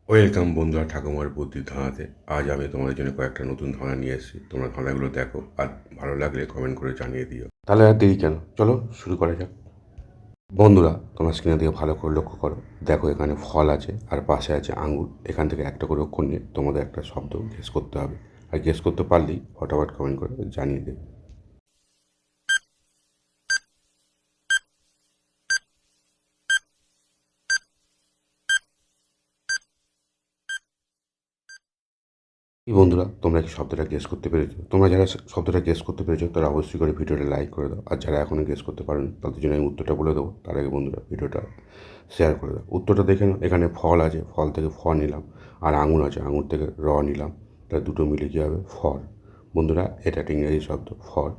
Welcome বন্ধুরা ঠাকুমার বুদ্ধির ধাঁধাতে। আজ আমি তোমাদের জন্য কয়েকটা নতুন ধাঁধা নিয়ে এসেছি। তোমরা ধাঁধাগুলো দেখো আর ভালো লাগলে কমেন্ট করে জানিয়ে দিও। তাহলে আর দেরি কেন, চলো শুরু করা যাক। বন্ধুরা তোমরা স্ক্রিনে দিকে ভালো করে লক্ষ্য করো। দেখো এখানে ফল আছে আর পাশে আছে আঙুর। এখান থেকে একটা করে অক্ষর নিয়ে তোমাদের একটা শব্দ গেস করতে হবে। আর গেস করতে পারলেই ফটাফট কমেন্ট করে জানিয়ে দেবে। কি বন্ধুরা, তোমরা কি শব্দটা গেস করতে পেরেছো? তোমরা যারা শব্দটা গেস করতে পেরেছো তারা অবশ্যই করে ভিডিওটা লাইক করে দাও। আর যারা এখনও গেস করতে পারেনি তাদের জন্য আমি উত্তরটা বলে দেবো। তার আগে বন্ধুরা ভিডিওটা শেয়ার করে দাও। উত্তরটা দেখে নাও। এখানে ফল আছে, ফল থেকে ফ নিলাম। আর আঙুর আছে, আঙুর থেকে নিলাম। তাহলে দুটো মিলে কী হবে? ফল। বন্ধুরা এটা একটা ইংরেজি শব্দ, ফল।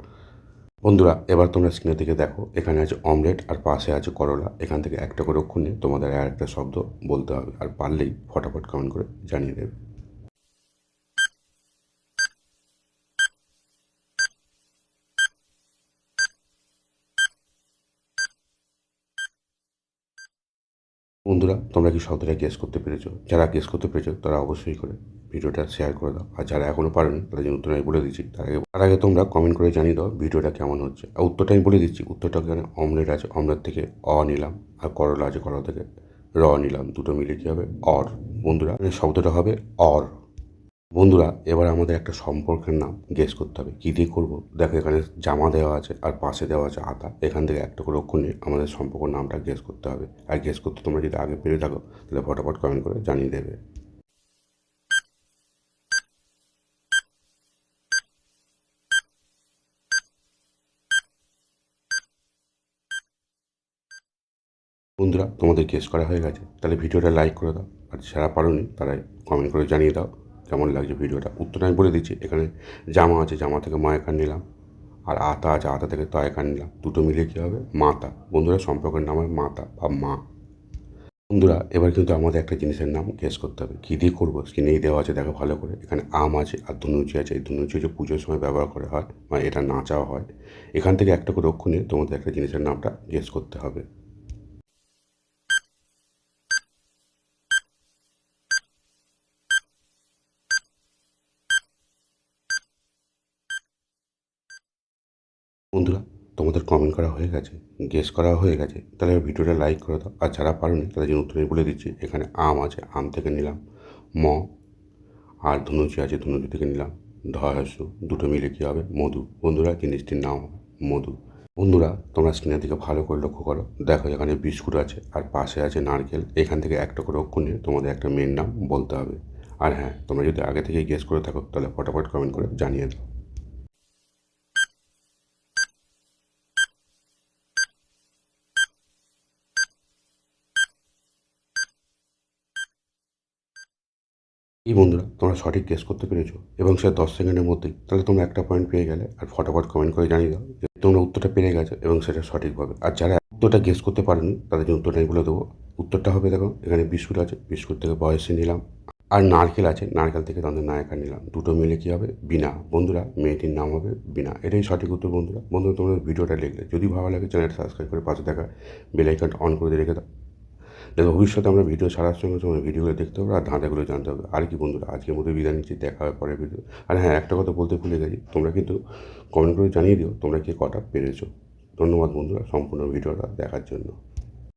বন্ধুরা এবার তোমরা স্ক্রিনের দিকে দেখো। এখানে আছে অমলেট আর পাশে আছে করলা। এখান থেকে একটা করে অক্ষর নিয়ে তোমাদের আর একটা শব্দ বলতে হবে। আর পারলেই ফটাফট কমেন্ট করে জানিয়ে দেবে। বন্ধুরা তোমরা কি শব্দটা গেস করতে পেরেছো? যারা গেস করতে পেরেছো তারা অবশ্যই করে ভিডিওটা শেয়ার করে দাও। আর যারা এখনও পারেনি তাদের জন্য উত্তর আমি বলে দিচ্ছি। তার আগে তোমরা কমেন্ট করে জানিয়ে দাও ভিডিওটা কেমন হচ্ছে। আর উত্তরটা আমি বলে দিচ্ছি। উত্তরটা এখানে অমলেট আছে, অমলেট থেকে নিলাম। আর করলা আছে, করলা থেকে নিলাম। দুটো মিলে কী হবে? অর। বন্ধুরা শব্দটা হবে অর। বন্ধুরা এবার আমাদের একটা সম্পর্কের নাম গেস করতে হবে। কী দিয়ে করবো? দেখো এখানে জামা দেওয়া আছে আর পাশে দেওয়া আছে আতা। এখান থেকে একটা করে অক্ষর নিয়ে আমাদের সম্পর্কের নামটা গেস করতে হবে। আর গেস করতে তোমরা যদি আগে পেরে থাকো তাহলে ফটাফট কমেন্ট করে জানিয়ে দেবে। বন্ধুরা তোমাদের গেস করা হয়ে গেছে, তাহলে ভিডিওটা লাইক করে দাও। আর যারা পারোনি তারা কমেন্ট করে জানিয়ে দাও কেমন লাগছে ভিডিওটা। উত্তরটা আমি বলে দিচ্ছি। এখানে জামা আছে, জামা থেকে মায়াকার নিলাম। আর আতা আছে, আতা থেকে তয়কার নিলাম। দুটো মিলে কী হবে? মাতা। বন্ধুরা সম্পর্কের নাম হয় মাতা বা মা। বন্ধুরা এবার কিন্তু আমাদের একটা জিনিসের নাম গেস করতে হবে। কী দিয়ে করবো? স্ক্রিনেই দেওয়া আছে, দেখো ভালো করে। এখানে আম আছে আর ধনুচি আছে। এই ধনুচি হচ্ছে পুজোর সময় ব্যবহার করা হয়, মানে এটা নাচাও হয়। এখান থেকে একটা করে অক্ষর নিয়ে তোমাদের একটা জিনিসের নামটা গেস করতে হবে। বন্ধুরা তোমাদের কমেন্ট করা হয়ে গেছে, গেস করা হয়ে গেছে, তাহলে ভিডিওটা লাইক করে দাও। আর যারা পারোনি তাদের জন্য উত্তরে বলে দিচ্ছি। এখানে আম আছে, আম থেকে নিলাম ম। আর ধনুচি আছে, ধনুচি থেকে নিলাম ধয়াসু। দুটো মিলে কী হবে? মধু। বন্ধুরা জিনিসটির নাম হবে মধু। বন্ধুরা তোমরা স্ক্রিনের দিকে ভালো করে লক্ষ্য করো। দেখো এখানে বিস্কুট আছে আর পাশে আছে নারকেল। এখান থেকে একটা করে অক্ষর নিয়ে তোমাদের একটা মেয়ের নাম বলতে হবে। আর হ্যাঁ, তোমরা যদি আগে থেকে গেস করে থাকো তাহলে ফটাফট কমেন্ট করে জানিয়ে দাও। এই বন্ধুরা তোমরা সঠিক গেস করতে পেরেছো এবং সে 10 সেকেন্ডের মধ্যেই, তাহলে তোমরা একটা পয়েন্ট পেয়ে গেলে। আর ফটাফট কমেন্ট করে জানিয়ে দাও যে তোমরা উত্তরটা পেরে গেছো এবং সেটা সঠিকভাবে। আর যারা উত্তরটা গেস করতে পারেনি তাদের জন্য উত্তরটা আমি বলে দেবো। উত্তরটা হবে, দেখো এখানে বিস্কুট আছে, বিস্কুট থেকে বয়সে নিলাম। আর নারকেল আছে, নারকেল থেকে তাদের নায়িকা নিলাম। দুটো মিলে কী হবে? বিনা। বন্ধুরা মেয়েটির নাম হবে বিনা। এটাই সঠিক উত্তর। বন্ধুরা তোমরা ভিডিওটা দেখলে যদি ভালো লাগে চ্যানেলটা সাবস্ক্রাইব করে পাশে থাকা বেল আইকনটা অন করে দিয়ে রেখে দাও। যাতে ভবিষ্যতে আমরা ভিডিও ছাড়ার সঙ্গে সঙ্গে ভিডিওগুলো দেখতে হবে আর ধাঁধাগুলো জানতে হবে। আর কি বন্ধুরা, আজকের মতো বিদায় নিচ্ছি, দেখা হবে পরের ভিডিও। আর হ্যাঁ, একটা কথা বলতে ভুলে গেছি, তোমরা কিন্তু কমেন্ট করে জানিয়ে দিও তোমরা কে কটা পেরেছো। ধন্যবাদ বন্ধুরা সম্পূর্ণ ভিডিওটা দেখার জন্য।